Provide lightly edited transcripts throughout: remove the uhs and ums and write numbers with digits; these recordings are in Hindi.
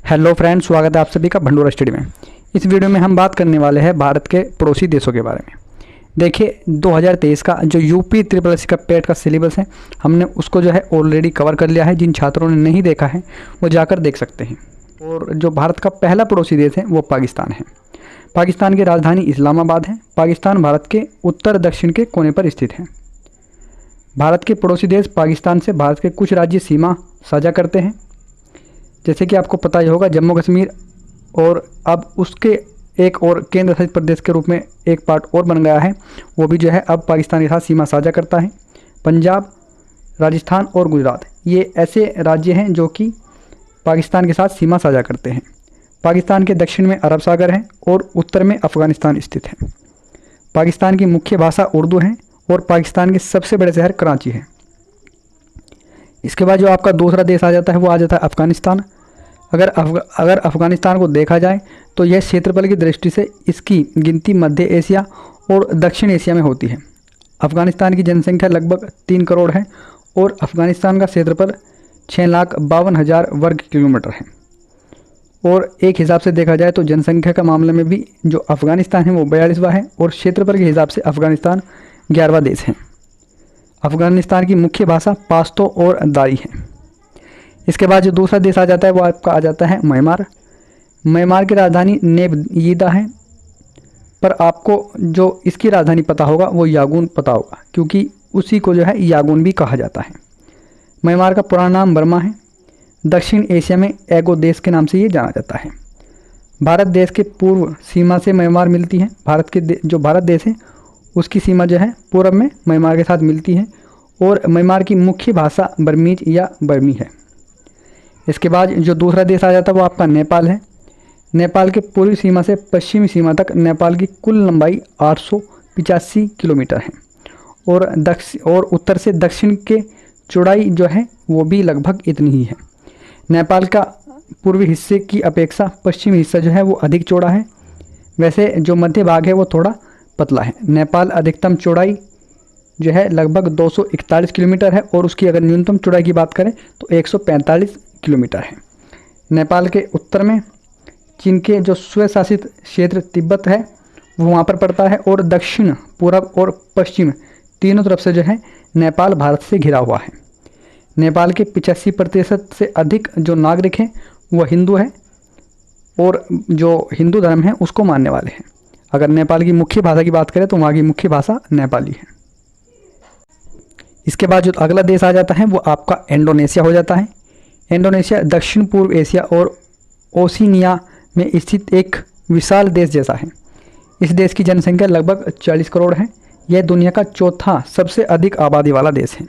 हेलो फ्रेंड्स, स्वागत है आप सभी का भंडोरा स्टडी में। इस वीडियो में हम बात करने वाले हैं भारत के पड़ोसी देशों के बारे में। देखिए 2023 का जो यूपी ट्रिपल एस का पेट का सिलेबस है, हमने उसको जो है ऑलरेडी कवर कर लिया है। जिन छात्रों ने नहीं देखा है वो जाकर देख सकते हैं। और जो भारत का पहला पड़ोसी देश है वो पाकिस्तान है। पाकिस्तान की राजधानी इस्लामाबाद है। पाकिस्तान भारत के उत्तर दक्षिण के कोने पर स्थित है। भारत के पड़ोसी देश पाकिस्तान से भारत के कुछ राज्य सीमा साझा करते हैं, जैसे कि आपको पता ही होगा जम्मू कश्मीर, और अब उसके एक और केंद्र शासित प्रदेश के रूप में एक पार्ट और बन गया है, वो भी जो है अब पाकिस्तान के साथ सीमा साझा करता है। पंजाब, राजस्थान और गुजरात ये ऐसे राज्य हैं जो कि पाकिस्तान के साथ सीमा साझा करते हैं। पाकिस्तान के दक्षिण में अरब सागर है और उत्तर में अफ़गानिस्तान स्थित है। पाकिस्तान की मुख्य भाषा उर्दू है और पाकिस्तान के सबसे बड़े शहर कराची है। इसके बाद जो आपका दूसरा देश आ जाता है वो आ जाता है अफ़गानिस्तान। अगर अफ़गानिस्तान को देखा जाए तो यह क्षेत्रफल की दृष्टि से इसकी गिनती मध्य एशिया और दक्षिण एशिया में होती है। अफ़गानिस्तान की जनसंख्या लगभग 3 करोड़ है और अफ़गानिस्तान का क्षेत्रफल 6,52,000 वर्ग किलोमीटर है। और एक हिसाब से देखा जाए तो जनसंख्या का मामले में भी जो अफ़गानिस्तान है वो 42वां है और क्षेत्रफल के हिसाब से अफ़गानिस्तान 11वां देश है। अफ़गानिस्तान की मुख्य भाषा पाश्तो और दारी है। इसके बाद जो दूसरा देश आ जाता है वो आपका आ जाता है म्यांमार। म्यांमार की राजधानी नेपयिदा है, पर आपको जो इसकी राजधानी पता होगा वो यांगून पता होगा, क्योंकि उसी को जो है यांगून भी कहा जाता है। म्यांमार का पुराना नाम बर्मा है। दक्षिण एशिया में एगो देश के नाम से ये जाना जाता है। भारत देश के पूर्व सीमा से म्यांमार मिलती है। जो भारत देश है उसकी सीमा जो है पूर्व में म्यांमार के साथ मिलती है और म्यांमार की मुख्य भाषा बर्मीज या बर्मी है। इसके बाद जो दूसरा देश आ जाता है वो आपका नेपाल है। नेपाल के पूर्वी सीमा से पश्चिमी सीमा तक नेपाल की कुल लंबाई 885 किलोमीटर है और उत्तर से दक्षिण के चौड़ाई जो है वो भी लगभग इतनी ही है। नेपाल का पूर्वी हिस्से की अपेक्षा पश्चिमी हिस्सा जो है वो अधिक चौड़ा है। वैसे जो मध्य भाग है वो थोड़ा पतला है। नेपाल अधिकतम चौड़ाई जो है लगभग 241 किलोमीटर है और उसकी अगर न्यूनतम चौड़ाई की बात करें तो 145 किलोमीटर है। नेपाल के उत्तर में चीन के जो स्वशासित क्षेत्र तिब्बत है वो वहाँ पर पड़ता है और दक्षिण, पूरब और पश्चिम तीनों तरफ से जो है नेपाल भारत से घिरा हुआ है। नेपाल के 85% से अधिक जो नागरिक हैं वह हिंदू है और जो हिंदू धर्म है उसको मानने वाले हैं। अगर नेपाल की मुख्य भाषा की बात करें तो वहाँ की मुख्य भाषा नेपाली है। इसके बाद जो अगला देश आ जाता है वो आपका इंडोनेशिया हो जाता है। इंडोनेशिया दक्षिण पूर्व एशिया और ओशिनिया में स्थित एक विशाल देश जैसा है। इस देश की जनसंख्या लगभग 40 करोड़ है। यह दुनिया का चौथा सबसे अधिक आबादी वाला देश है।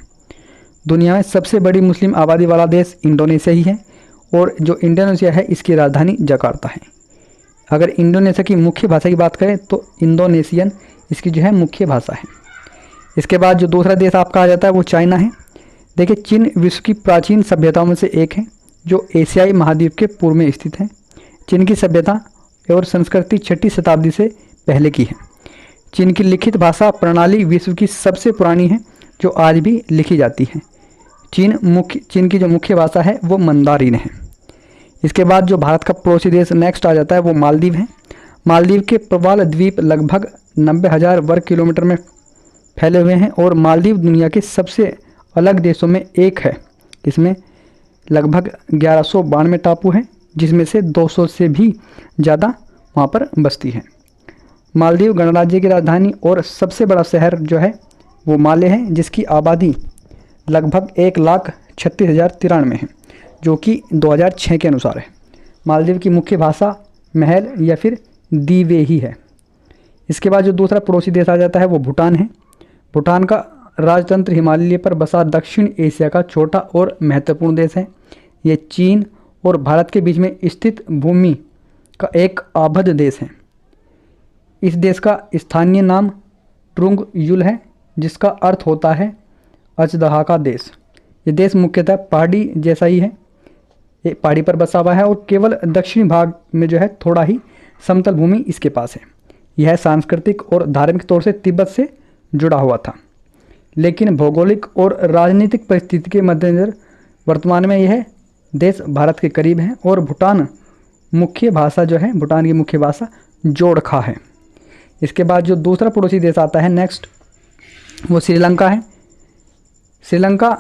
दुनिया में सबसे बड़ी मुस्लिम आबादी वाला देश इंडोनेशिया ही है और जो इंडोनेशिया है इसकी राजधानी जकार्ता है। अगर इंडोनेशिया की मुख्य भाषा की बात करें तो इंडोनेशियन इसकी जो है मुख्य भाषा है। इसके बाद जो दूसरा देश आपका आ जाता है वो चाइना है। देखिए चीन विश्व की प्राचीन सभ्यताओं में से एक है जो एशियाई महाद्वीप के पूर्व में स्थित है। चीन की सभ्यता और संस्कृति 6वीं शताब्दी से पहले की है। चीन की लिखित भाषा प्रणाली विश्व की सबसे पुरानी है जो आज भी लिखी जाती है। चीन की जो मुख्य भाषा है वो मंदारिन है। इसके बाद जो भारत का पड़ोसी देश नेक्स्ट आ जाता है वो मालदीव है। मालदीव के प्रवाल द्वीप लगभग 90,000 वर्ग किलोमीटर में फैले हुए हैं और मालदीव दुनिया के सबसे अलग देशों में एक है। इसमें लगभग 1192 टापू हैं, जिसमें से 200 से भी ज़्यादा वहाँ पर बस्ती है। मालदीव गणराज्य की राजधानी और सबसे बड़ा शहर जो है वो माले है, जिसकी आबादी लगभग 1,36,093 है, जो कि 2006 के अनुसार है। मालदीव की मुख्य भाषा महल या फिर दीवे ही है। इसके बाद जो दूसरा पड़ोसी देश आ जाता है वो भूटान है। भूटान का राजतंत्र हिमालय पर बसा दक्षिण एशिया का छोटा और महत्वपूर्ण देश है। ये चीन और भारत के बीच में स्थित भूमि का एक आबद्ध देश है। इस देश का स्थानीय नाम ट्रुंग युल है, जिसका अर्थ होता है अचदहा का देश। ये देश मुख्यतः पहाड़ी जैसा ही है, ये पहाड़ी पर बसा हुआ है और केवल दक्षिणी भाग में जो है थोड़ा ही समतल भूमि इसके पास है। यह सांस्कृतिक और धार्मिक तौर से तिब्बत से जुड़ा हुआ था, लेकिन भौगोलिक और राजनीतिक परिस्थिति के मद्देनज़र वर्तमान में यह देश भारत के करीब है और भूटान मुख्य भाषा जो है, भूटान की मुख्य भाषा जोड़खा है। इसके बाद जो दूसरा पड़ोसी देश आता है नेक्स्ट, वो श्रीलंका है। श्रीलंका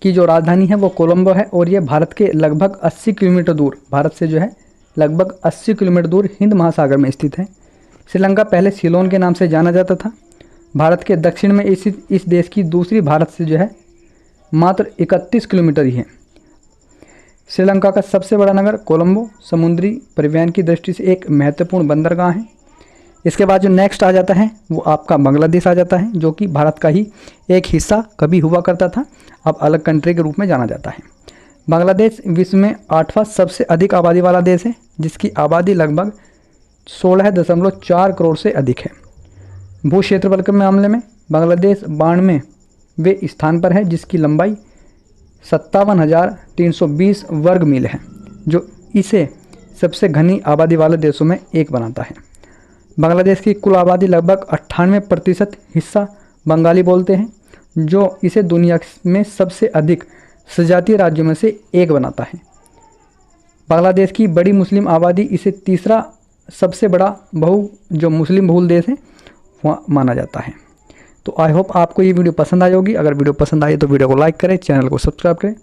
की जो राजधानी है वो कोलंबो है और ये भारत के लगभग 80 किलोमीटर दूर, भारत से जो है लगभग 80 किलोमीटर दूर हिंद महासागर में स्थित है। श्रीलंका पहले सिलोन के नाम से जाना जाता था। भारत के दक्षिण में इस देश की दूसरी भारत से जो है मात्र 31 किलोमीटर ही है। श्रीलंका का सबसे बड़ा नगर कोलंबो समुद्री परिवहन की दृष्टि से एक महत्वपूर्ण बंदरगाह है। इसके बाद जो नेक्स्ट आ जाता है वो आपका बांग्लादेश आ जाता है, जो कि भारत का ही एक हिस्सा कभी हुआ करता था, अब अलग कंट्री के रूप में जाना जाता है। बांग्लादेश विश्व में 8वां सबसे अधिक आबादी वाला देश है, जिसकी आबादी लगभग 16.4 करोड़ से अधिक है। भू क्षेत्रफल के मामले में बांग्लादेश 92वें स्थान पर है, जिसकी लंबाई 57,320 वर्ग मील है, जो इसे सबसे घनी आबादी वाले देशों में एक बनाता है। बांग्लादेश की कुल आबादी लगभग 98% हिस्सा बंगाली बोलते हैं, जो इसे दुनिया में सबसे अधिक सजातीय राज्यों में से एक बनाता है। बांग्लादेश की बड़ी मुस्लिम आबादी इसे तीसरा सबसे बड़ा जो मुस्लिम बहुल देश है वह माना जाता है। तो आई होप आपको ये वीडियो पसंद आई होगी। अगर वीडियो पसंद आई तो वीडियो को लाइक करें, चैनल को सब्सक्राइब करें।